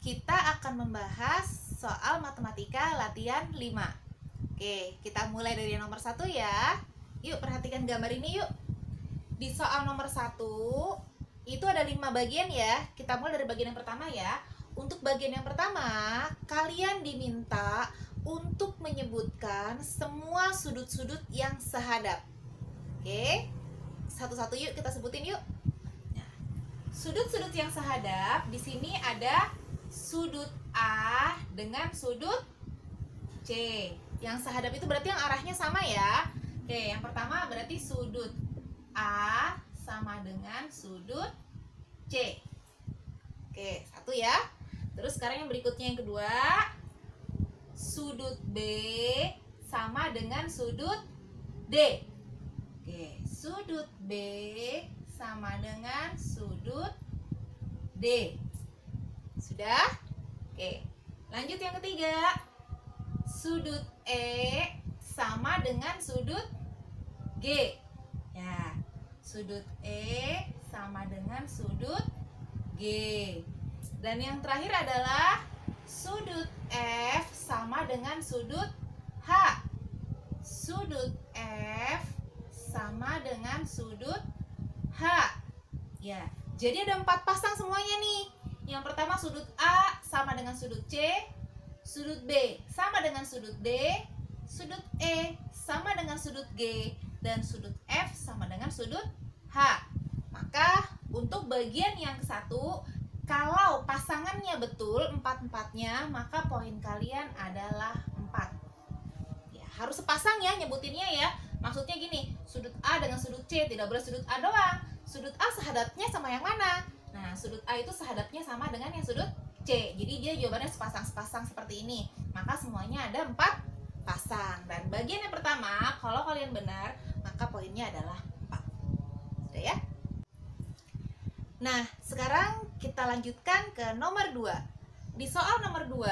kita akan membahas soal matematika latihan 5. Oke, kita mulai dari nomor 1 ya. Yuk perhatikan gambar ini yuk. Di soal nomor 1 itu ada 5 bagian ya. Kita mulai dari bagian yang pertama ya. Untuk bagian yang pertama, kalian diminta untuk menyebutkan semua sudut-sudut yang sehadap. Oke, satu-satu yuk kita sebutin yuk. Nah, sudut-sudut yang sehadap di sini ada sudut A dengan sudut C. Yang sehadap itu berarti yang arahnya sama ya. Oke, yang pertama berarti sudut A sama dengan sudut C. Oke, satu ya. Terus sekarang yang berikutnya yang kedua, sudut B sama dengan sudut D. Oke, sudut B sama dengan sudut D. Sudah? Oke, lanjut yang ketiga. Sudut E sama dengan sudut G. Ya, sudut E sama dengan sudut G. Dan yang terakhir adalah sudut F sama dengan sudut H. Sudut F sama dengan sudut H. Ya, jadi ada 4 pasang semuanya nih. Yang pertama sudut A sama dengan sudut C, sudut B sama dengan sudut D, sudut E sama dengan sudut G, dan sudut F sama dengan sudut H. Maka untuk bagian yang satu, kalau pasangannya betul 4-4-nya, maka poin kalian adalah 4. Ya, harus sepasang ya nyebutinnya ya. Maksudnya gini, sudut A dengan sudut C, tidak boleh sudut A doang. Sudut A sehadapnya sama yang mana? Nah, sudut A itu sehadapnya sama dengan yang sudut C. Jadi dia jawabannya sepasang-sepasang seperti ini. Maka semuanya ada 4 pasang. Dan bagian yang pertama, kalau kalian benar, maka poinnya adalah 4. Sudah ya? Nah, sekarang kita lanjutkan ke nomor 2. Di soal nomor 2,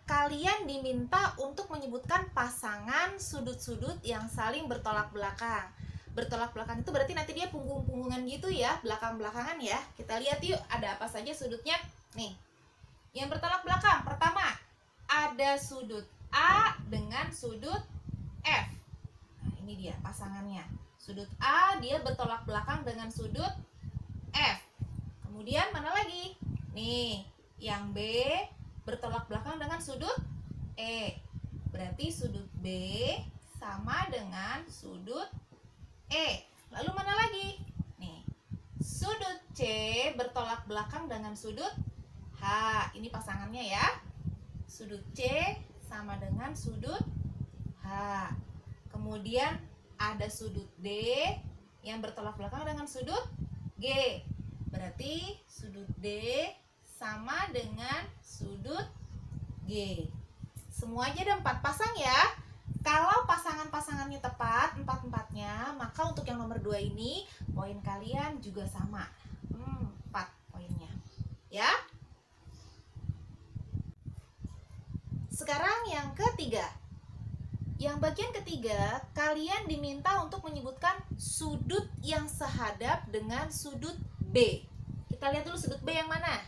kalian diminta untuk menyebutkan pasangan sudut-sudut yang saling bertolak belakang. Bertolak belakang itu berarti nanti dia punggung-punggungan gitu ya, belakang-belakangan ya. Kita lihat yuk, ada apa saja sudutnya. Nih, yang bertolak belakang, pertama, ada sudut A dengan sudut F. Nah, ini dia pasangannya. Sudut A, dia bertolak belakang dengan sudut F. Kemudian mana lagi? Nih, yang B bertolak belakang dengan sudut E. Berarti sudut B sama dengan sudut E. Lalu mana lagi? Nih, sudut C bertolak belakang dengan sudut H. Ini pasangannya ya. Sudut C sama dengan sudut H. Kemudian ada sudut D yang bertolak belakang dengan sudut G. Berarti sudut D sama dengan sudut G. Semuanya ada 4 pasang ya. Kalau pasangan-pasangannya tepat 4-4-nya, maka untuk yang nomor 2 ini poin kalian juga sama, 4 poinnya ya. Sekarang yang ketiga. Yang bagian ketiga, kalian diminta untuk menyebutkan sudut yang sehadap dengan sudut B. Kita lihat dulu sudut B yang mana.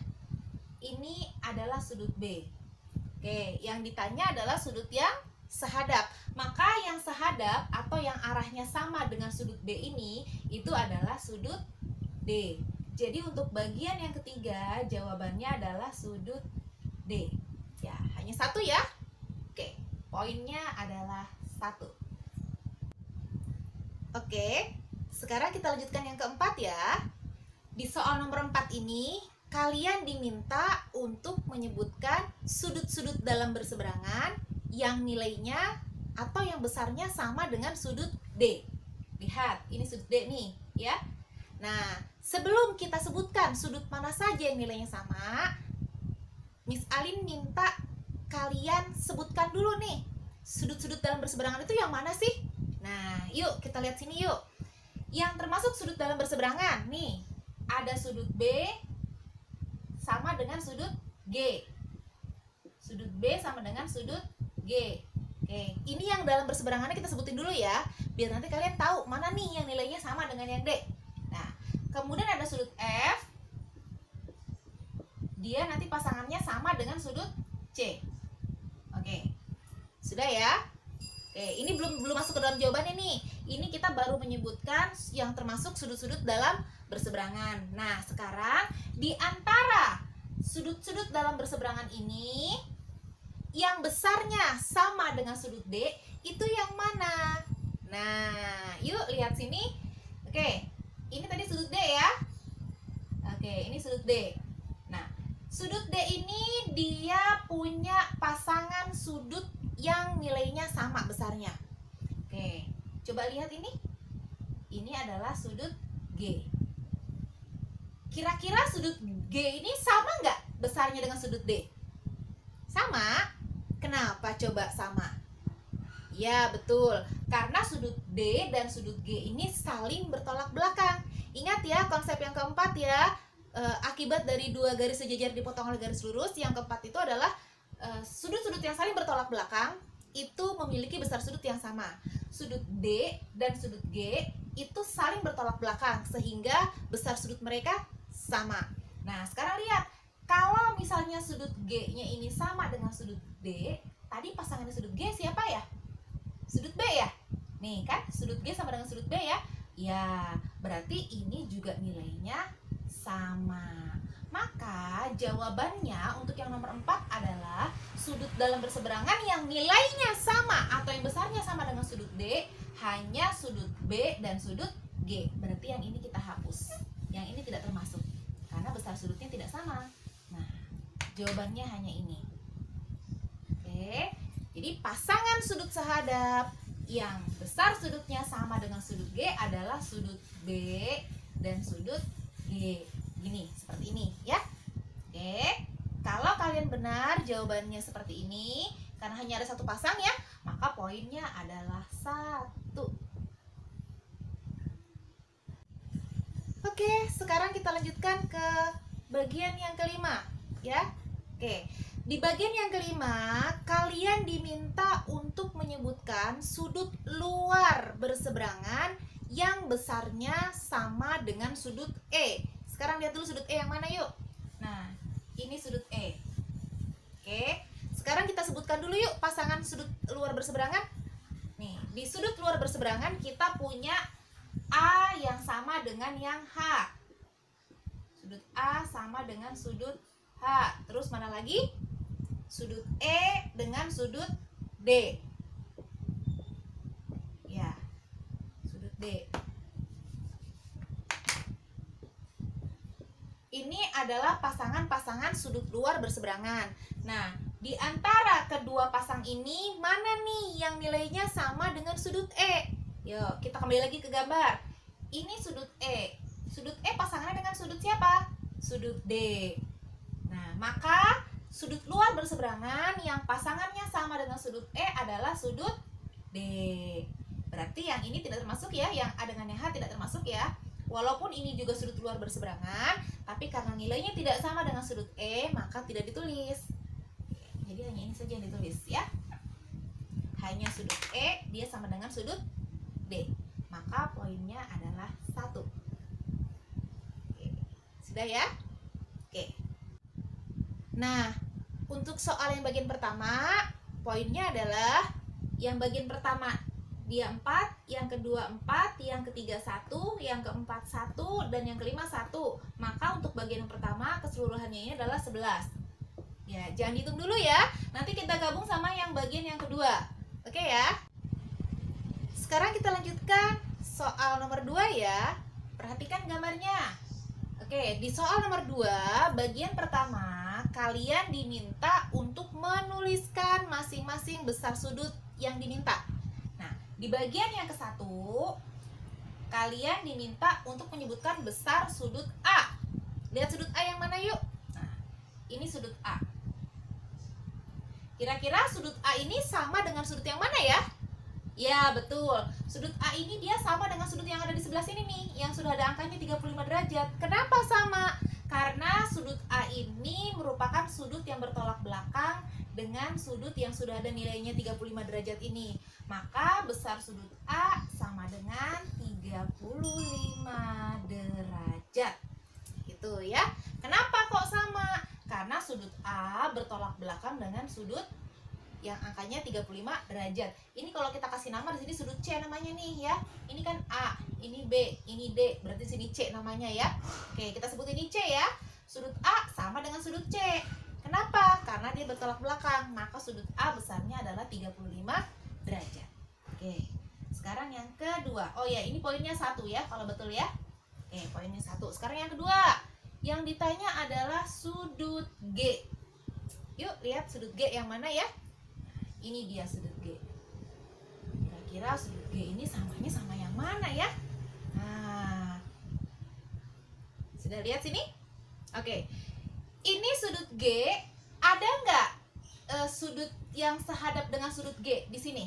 Ini adalah sudut B. Oke, yang ditanya adalah sudut yang sehadap. Maka yang sehadap atau yang arahnya sama dengan sudut B ini, itu adalah sudut D. Jadi untuk bagian yang ketiga, jawabannya adalah sudut D. Ya, hanya 1 ya. Oke, poinnya adalah 1. Oke, sekarang kita lanjutkan yang keempat ya. Di soal nomor 4 ini, kalian diminta untuk menyebutkan sudut-sudut dalam berseberangan yang nilainya atau yang besarnya sama dengan sudut D. Lihat, ini sudut D nih ya. Nah, sebelum kita sebutkan sudut mana saja yang nilainya sama, Miss Alin minta kalian sebutkan dulu nih, sudut-sudut dalam berseberangan itu yang mana sih? Nah, yuk kita lihat sini yuk. Yang termasuk sudut dalam berseberangan nih, ada sudut B sama dengan sudut G. Sudut B sama dengan sudut G. Oke, ini yang dalam berseberangannya kita sebutin dulu ya, biar nanti kalian tahu mana nih yang nilainya sama dengan yang D. Nah, kemudian ada sudut F dia nanti pasangannya sama dengan sudut C. Oke, sudah ya. Oke, ini belum masuk ke dalam jawabannya nih. Ini kita baru menyebutkan yang termasuk sudut-sudut dalam berseberangan. Nah, sekarang di antara sudut-sudut dalam berseberangan ini, yang besarnya sama dengan sudut D, itu yang mana? Nah, yuk lihat sini. Oke, ini tadi sudut D ya. Oke, ini sudut D. Nah, sudut D ini dia punya pasangan sudut yang nilainya sama besarnya. Oke, coba lihat ini. Ini adalah sudut G. Kira-kira sudut G ini sama nggak besarnya dengan sudut D? Sama. Kenapa coba sama? Ya, betul. Karena sudut D dan sudut G ini saling bertolak belakang. Ingat ya konsep yang keempat ya. Akibat dari dua garis sejajar dipotong oleh garis lurus. Yang keempat itu adalah sudut-sudut yang saling bertolak belakang itu memiliki besar sudut yang sama. Sudut D dan sudut G itu saling bertolak belakang sehingga besar sudut mereka sama. Nah, sekarang lihat, kalau misalnya sudut G-nya ini sama dengan sudut D, tadi pasangannya sudut G siapa ya? Sudut B ya? Nih kan, sudut G sama dengan sudut B ya? Ya, berarti ini juga nilainya sama. Maka jawabannya untuk yang nomor 4 adalah sudut dalam berseberangan yang nilainya sama atau yang besarnya sama dengan sudut D, hanya sudut B dan sudut G. Berarti yang ini kita hapus. Yang ini tidak termasuk karena besar sudutnya tidak sama. Nah, jawabannya hanya ini. Oke. Jadi pasangan sudut sehadap yang besar sudutnya sama dengan sudut G adalah sudut B dan sudut G. Gini, seperti ini ya. Oke, kalau kalian benar jawabannya seperti ini, karena hanya ada satu pasang ya, maka poinnya adalah 1. Oke, sekarang kita lanjutkan ke bagian yang kelima ya. Oke, di bagian yang kelima kalian diminta untuk menyebutkan sudut luar berseberangan yang besarnya sama dengan sudut E. Sekarang lihat dulu sudut E yang mana yuk. Nah, ini sudut E. Oke, sekarang kita sebutkan dulu yuk pasangan sudut luar berseberangan. Nih, di sudut luar berseberangan kita punya A yang sama dengan yang H. Sudut A sama dengan sudut H. Terus mana lagi? Sudut E dengan sudut D. Ya, sudut D. Ini adalah pasangan-pasangan sudut luar berseberangan. Nah, di antara kedua pasang ini, mana nih yang nilainya sama dengan sudut E? Yuk, kita kembali lagi ke gambar. Ini sudut E. Sudut E pasangannya dengan sudut siapa? Sudut D. Nah, maka sudut luar berseberangan yang pasangannya sama dengan sudut E adalah sudut D. Berarti yang ini tidak termasuk ya, yang A dengan yang H tidak termasuk ya. Walaupun ini juga sudut luar berseberangan, tapi karena nilainya tidak sama dengan sudut E, maka tidak ditulis. Jadi hanya ini saja yang ditulis ya. Hanya sudut E, dia sama dengan sudut D. Maka poinnya adalah 1. Oke. Sudah ya? Oke. Nah, untuk soal yang bagian pertama, poinnya adalah yang bagian pertama dia 4, yang kedua 4, yang ketiga 1, yang keempat 1, dan yang kelima 1. Maka untuk bagian yang pertama keseluruhannya ini adalah 11. Ya, jangan dihitung dulu ya. Nanti kita gabung sama yang bagian yang kedua. Oke ya. Sekarang kita lanjutkan soal nomor 2 ya. Perhatikan gambarnya. Oke, di soal nomor 2, bagian pertama kalian diminta untuk menuliskan masing-masing besar sudut yang diminta. Di bagian yang ke-1, kalian diminta untuk menyebutkan besar sudut A. Lihat sudut A yang mana yuk. Nah, ini sudut A. Kira-kira sudut A ini sama dengan sudut yang mana ya? Ya, betul. Sudut A ini dia sama dengan sudut yang ada di sebelah sini nih, yang sudah ada angkanya 35 derajat. Kenapa sama? Karena sudut A ini merupakan sudut yang bertolak belakang dengan sudut yang sudah ada nilainya 35 derajat ini. Maka besar sudut A sama dengan 35 derajat. Gitu ya. Kenapa kok sama? H bertolak belakang dengan sudut yang angkanya 35 derajat. Ini kalau kita kasih nama di sini sudut C namanya nih ya. Ini kan A, ini B, ini D, berarti sini C namanya ya. Oke, kita sebut ini C ya. Sudut A sama dengan sudut C. Kenapa? Karena dia bertolak belakang, maka sudut A besarnya adalah 35 derajat. Oke, sekarang yang kedua. Oh ya, ini poinnya 1 ya, kalau betul ya. Oke, poinnya 1. Sekarang yang kedua. Yang ditanya adalah sudut G. Yuk, lihat sudut G yang mana ya? Ini dia sudut G. Kira-kira sudut G ini samanya sama yang mana ya? Nah, sudah lihat sini? Oke, ini sudut G. Ada nggak sudut yang sehadap dengan sudut G di sini?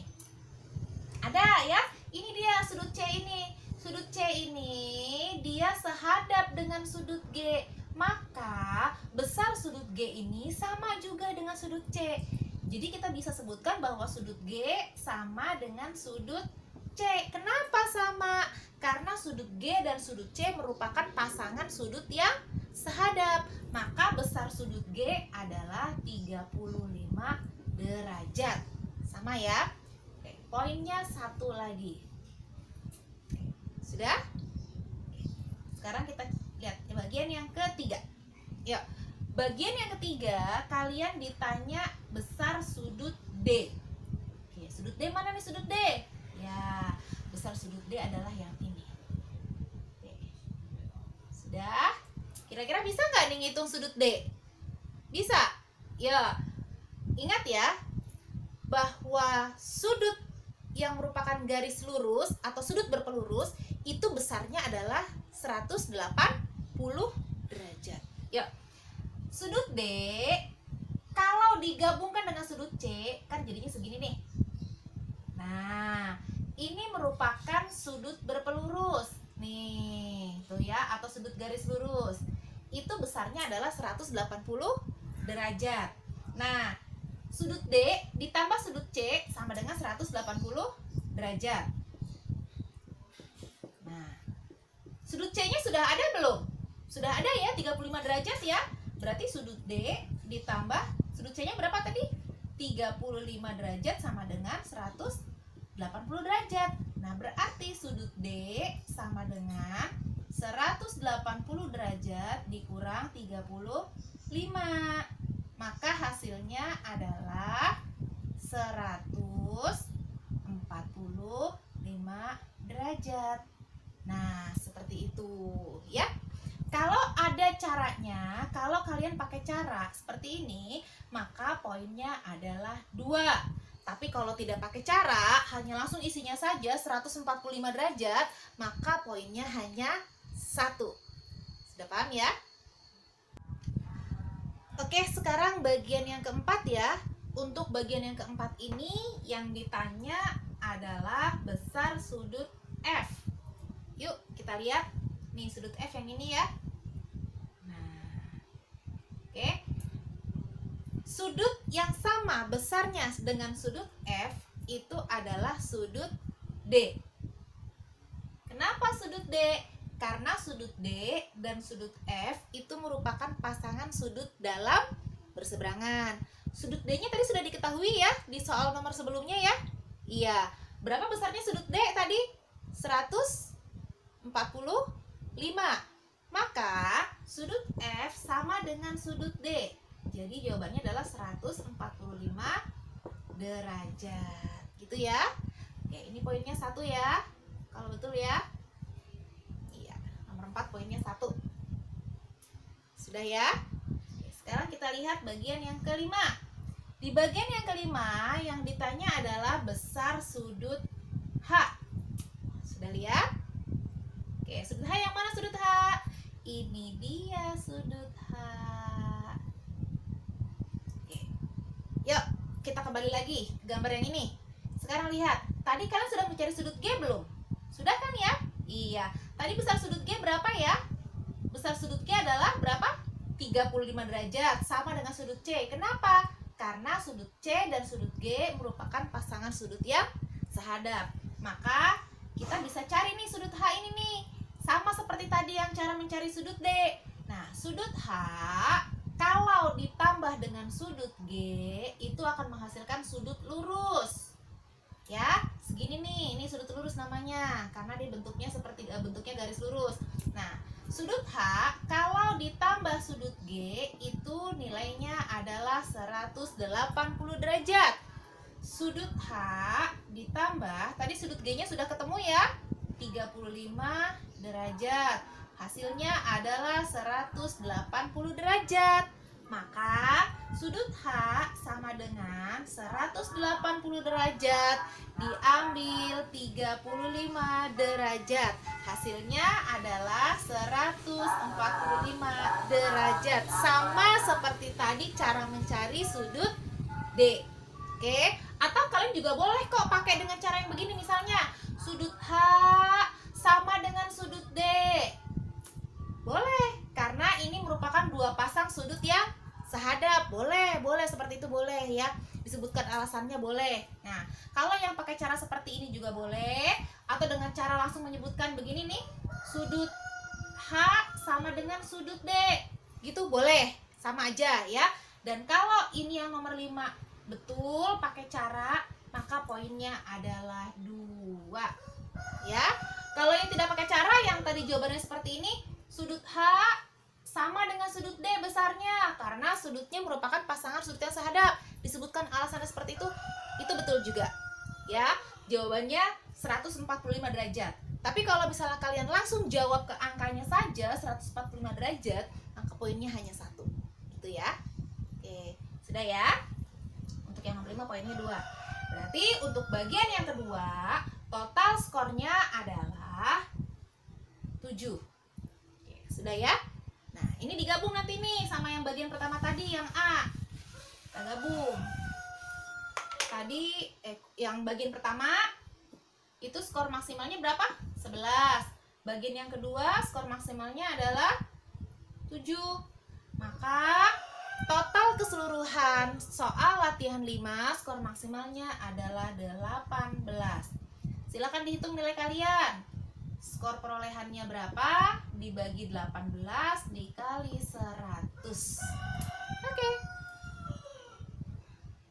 Ada ya? Ini dia sudut C ini. Sudut C ini dia sehadap dengan sudut G. Maka besar sudut G ini sama juga dengan sudut C. Jadi kita bisa sebutkan bahwa sudut G sama dengan sudut C. Kenapa sama? Karena sudut G dan sudut C merupakan pasangan sudut yang sehadap. Maka besar sudut G adalah 35 derajat. Sama ya? Oke, poinnya 1 lagi. Sudah? Sekarang kita lihat bagian yang ketiga. Yuk. Bagian yang ketiga, kalian ditanya besar sudut D. Oke, sudut D mana nih sudut D? Ya, besar sudut D adalah yang ini. Oke. Sudah? Kira-kira bisa nggak nih ngitung sudut D? Bisa? Ya. Ingat ya, bahwa sudut yang merupakan garis lurus atau sudut berpelurus itu besarnya adalah 180 derajat. Yuk. Sudut D kalau digabungkan dengan sudut C kan jadinya segini nih. Nah, ini merupakan sudut berpelurus. Nih, tuh ya, atau sudut garis lurus. Itu besarnya adalah 180 derajat. Nah, sudut D ditambah sudut C sama dengan 180 derajat. Nah, sudut C-nya sudah ada belum? Sudah ada ya, 35 derajat ya. Berarti sudut D ditambah sudut C-nya berapa tadi? 35 derajat sama dengan 180 derajat. Nah, berarti sudut D sama dengan 180 derajat dikurang 35. Maka hasilnya adalah 145 derajat. Nah, seperti itu ya. Kalau ada caranya, kalau kalian pakai cara seperti ini, maka poinnya adalah 2. Tapi kalau tidak pakai cara, hanya langsung isinya saja 145 derajat, maka poinnya hanya 1. Sudah paham ya? Oke, sekarang bagian yang keempat ya. Untuk bagian yang keempat ini yang ditanya adalah besar sudut F. Yuk, kita lihat. Nih sudut F yang ini ya. Nah, oke. Sudut yang sama besarnya dengan sudut F itu adalah sudut D. Kenapa sudut D? Karena sudut D dan sudut F itu merupakan pasangan sudut dalam berseberangan. Sudut D-nya tadi sudah diketahui ya di soal nomor sebelumnya ya. Iya. Berapa besarnya sudut D tadi? 145. Maka sudut F sama dengan sudut D. Jadi jawabannya adalah 145 derajat. Gitu ya. Oke, ini poinnya 1 ya. Kalau betul ya. Iya, nomor 4 poinnya 1. Sudah ya? Oke, sekarang kita lihat bagian yang kelima. Di bagian yang kelima yang ditanya adalah besar sudut H. Sudah lihat? Oke, sudut H yang mana sudut H? Ini dia sudut H. Oke. Yuk, kita kembali lagi ke gambar yang ini. Sekarang lihat, tadi kalian sudah mencari sudut G belum? Sudah kan ya? Iya. Tadi besar sudut G berapa ya? Besar sudut G adalah berapa? 35 derajat, sama dengan sudut C. Kenapa? Karena sudut C dan sudut G merupakan pasangan sudut yang sehadap. Maka kita bisa cari nih sudut H ini nih. Sama seperti tadi yang cara mencari sudut D. Nah, sudut H kalau ditambah dengan sudut G itu akan menghasilkan sudut lurus. Ya, segini nih, ini sudut lurus namanya karena dia bentuknya seperti bentuknya garis lurus. Nah, sudut H kalau ditambah sudut G itu nilainya adalah 180 derajat. Sudut H ditambah, tadi sudut G-nya sudah ketemu ya, 35 derajat. Hasilnya adalah 180 derajat. Maka sudut H sama dengan 180 derajat diambil 35 derajat. Hasilnya adalah 145 derajat. Sama seperti tadi cara mencari sudut D. Oke, atau kalian juga boleh kok pakai dengan cara yang begini, misalnya sudut H sama dengan sudut D. Boleh, karena ini merupakan dua pasang sudut yang sehadap. Boleh seperti itu boleh ya. Disebutkan alasannya boleh. Nah, kalau yang pakai cara seperti ini juga boleh, atau dengan cara langsung menyebutkan begini nih, sudut H sama dengan sudut D. Gitu boleh, sama aja ya. Dan kalau ini yang nomor 5 betul pakai cara, maka poinnya adalah 2. Ya. Kalau yang tidak pakai cara, yang tadi jawabannya seperti ini, sudut H sama dengan sudut D besarnya karena sudutnya merupakan pasangan sudut yang sehadap. Disebutkan alasannya seperti itu betul juga. Ya, jawabannya 145 derajat. Tapi kalau misalnya kalian langsung jawab ke angkanya saja 145 derajat, maka poinnya hanya 1. Gitu ya. Oke, sudah ya. Untuk yang nomor 5 poinnya 2. Berarti untuk bagian yang kedua, total skornya adalah 7. Oke, sudah ya. Nah, ini digabung nanti nih sama yang bagian pertama tadi, yang A. Kita gabung. Tadi yang bagian pertama itu skor maksimalnya berapa? 11. Bagian yang kedua skor maksimalnya adalah 7. Maka total keseluruhan soal latihan 5 skor maksimalnya adalah 18. Silakan dihitung nilai kalian. Skor perolehannya berapa? Dibagi 18 dikali 100. Oke.